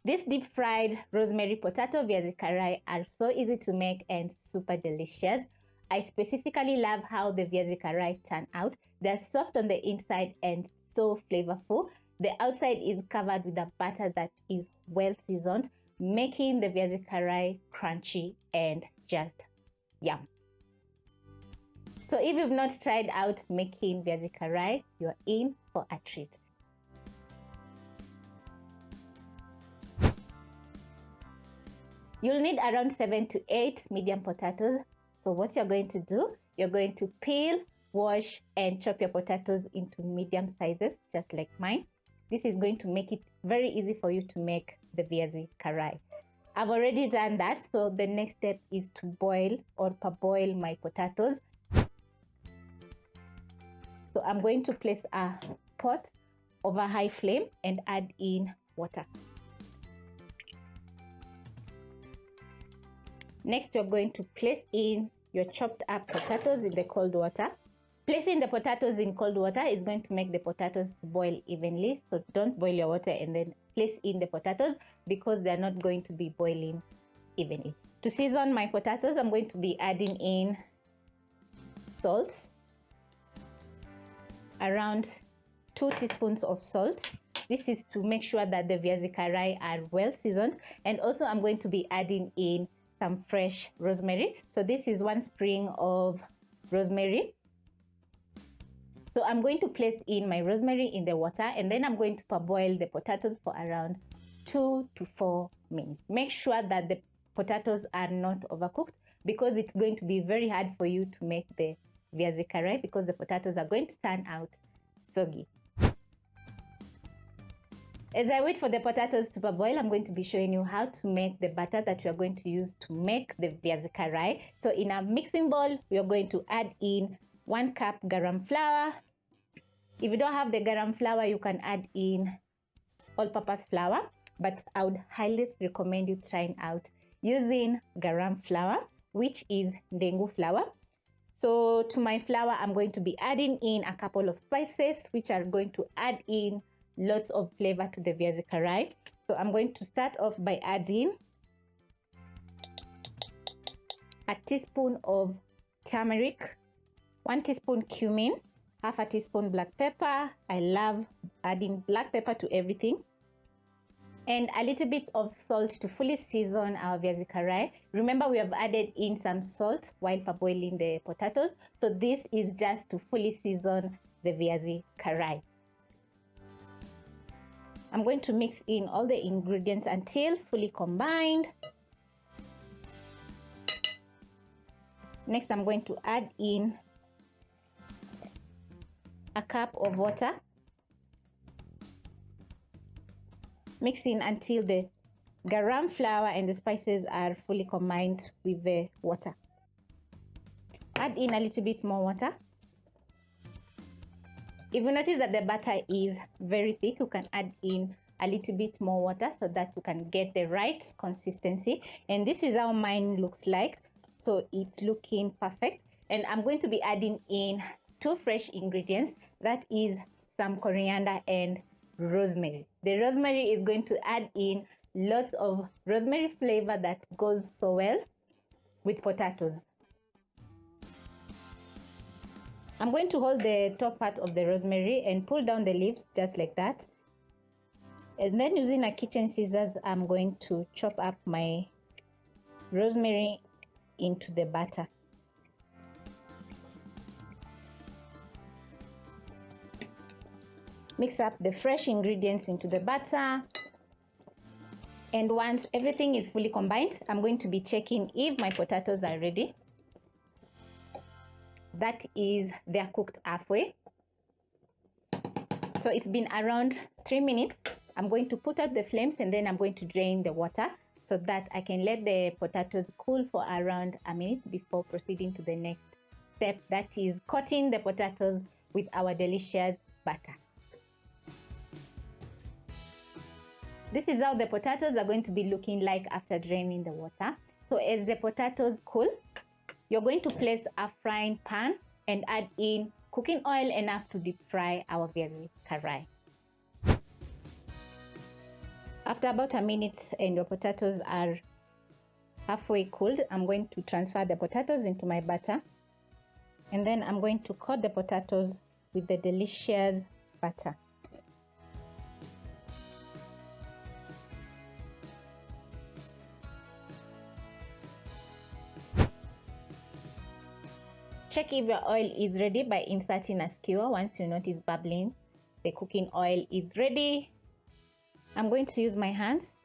These deep fried rosemary potato viazi karai are so easy to make and super delicious. I specifically love how the viazi karai turn out. They're soft on the inside and so flavorful. The outside is covered with a batter that is well seasoned, making the viazi karai crunchy and just yum. So if you've not tried out making viazi karai, you're in for a treat. You'll need around 7 to 8 medium potatoes. So what you're going to do, you're going to peel, wash, and chop your potatoes into medium sizes, just like mine. This is going to make it very easy for you to make the viazi karai. I've already done that, so the next step is to boil or parboil my potatoes. So I'm going to place a pot over high flame and add in water. Next, you're going to place in your chopped up potatoes in the cold water. Placing the potatoes in cold water is going to make the potatoes to boil evenly. So don't boil your water and then place in the potatoes because they're not going to be boiling evenly. To season my potatoes, I'm going to be adding in salt. Around 2 teaspoons of salt. This is to make sure that the viazi karai are well seasoned. And also I'm going to be adding in some fresh rosemary. So this is 1 sprig of rosemary. So I'm going to place in my rosemary in the water and then I'm going to parboil the potatoes for around 2 to 4 minutes. Make sure that the potatoes are not overcooked because it's going to be very hard for you to make the viazi karai because the potatoes are going to turn out soggy. As I wait for the potatoes to parboil, I'm going to be showing you how to make the batter that we are going to use to make the viazi karai. So in a mixing bowl, we are going to add in 1 cup garam flour. If you don't have the garam flour, you can add in all-purpose flour, but I would highly recommend you trying out using garam flour, which is dengu flour. So to my flour, I'm going to be adding in a couple of spices, which are going to add in lots of flavor to the viazi karai. So I'm going to start off by adding a teaspoon of turmeric, 1 teaspoon cumin, half a teaspoon black pepper. I love adding black pepper to everything. And a little bit of salt to fully season our viazi karai. Remember, we have added in some salt while parboiling the potatoes. So this is just to fully season the viazi karai. I'm going to mix in all the ingredients until fully combined. Next, I'm going to add in a cup of water. Mix in until the garam flour and the spices are fully combined with the water. Add in a little bit more water. If you notice that the batter is very thick, you can add in a little bit more water so that you can get the right consistency. And this is how mine looks like. So it's looking perfect. And I'm going to be adding in 2 fresh ingredients. That is some coriander and rosemary. The rosemary is going to add in lots of rosemary flavor that goes so well with potatoes. I'm going to hold the top part of the rosemary and pull down the leaves just like that. And then using a kitchen scissors, I'm going to chop up my rosemary into the batter. Mix up the fresh ingredients into the batter. And once everything is fully combined, I'm going to be checking if my potatoes are ready. That is, they're cooked halfway. So it's been around 3 minutes. I'm going to put out the flames and then I'm going to drain the water so that I can let the potatoes cool for around a minute before proceeding to the next step, that is coating the potatoes with our delicious batter. This is how the potatoes are going to be looking like after draining the water. So as the potatoes cool, you're going to place a frying pan and add in cooking oil enough to deep fry our viazi karai. After about a minute and your potatoes are halfway cooled, I'm going to transfer the potatoes into my batter, and then I'm going to coat the potatoes with the delicious butter. Check if your oil is ready by inserting a skewer. Once you notice bubbling, the cooking oil is ready. I'm going to use my hands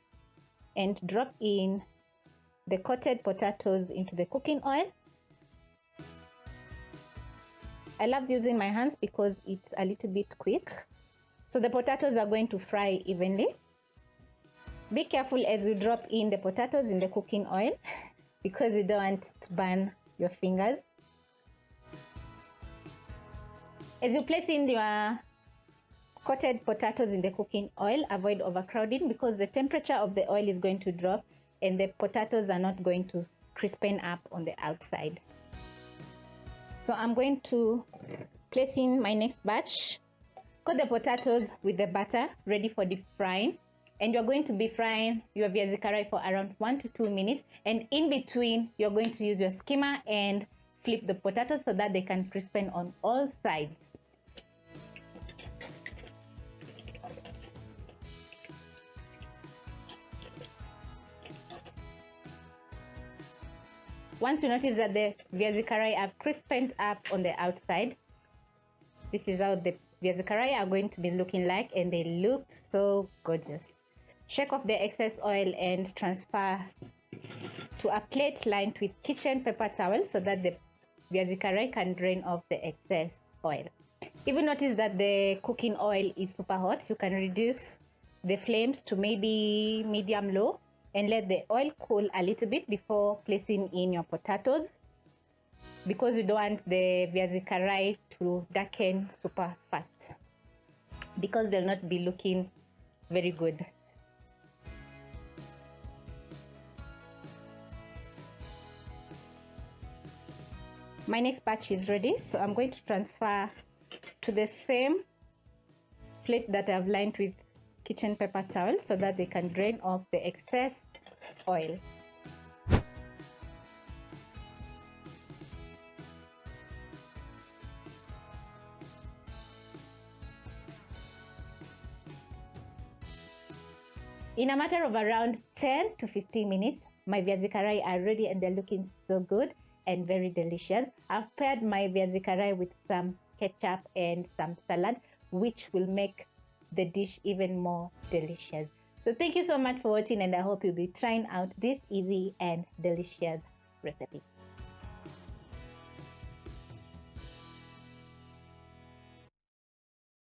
and drop in the coated potatoes into the cooking oil. I love using my hands because it's a little bit quick. So the potatoes are going to fry evenly. Be careful as you drop in the potatoes in the cooking oil because you don't want to burn your fingers. As you place in your coated potatoes in the cooking oil, avoid overcrowding because the temperature of the oil is going to drop and the potatoes are not going to crispen up on the outside. So I'm going to place in my next batch. Coat the potatoes with the butter ready for deep frying, and you're going to be frying your Viazi Karai for around 1 to 2 minutes, and in between you're going to use your skimmer and flip the potatoes so that they can crispen on all sides. Once you notice that the Viazi Karai have crispened up on the outside, this is how the Viazi Karai are going to be looking like, and they look so gorgeous. Shake off the excess oil and transfer to a plate lined with kitchen paper towel so that the Viazi Karai can drain off the excess oil. If you notice that the cooking oil is super hot, you can reduce the flames to maybe medium low and let the oil cool a little bit before placing in your potatoes, because you don't want the Viazi Karai to darken super fast because they'll not be looking very good. My next batch is ready, so I'm going to transfer to the same plate that I've lined with kitchen paper towel so that they can drain off the excess oil. In a matter of around 10 to 15 minutes, my Viazi Karai are ready and they're looking so good and very delicious. I've paired my Viazi Karai with some ketchup and some salad, which will make the dish even more delicious. So thank you so much for watching, and I hope you'll be trying out this easy and delicious recipe.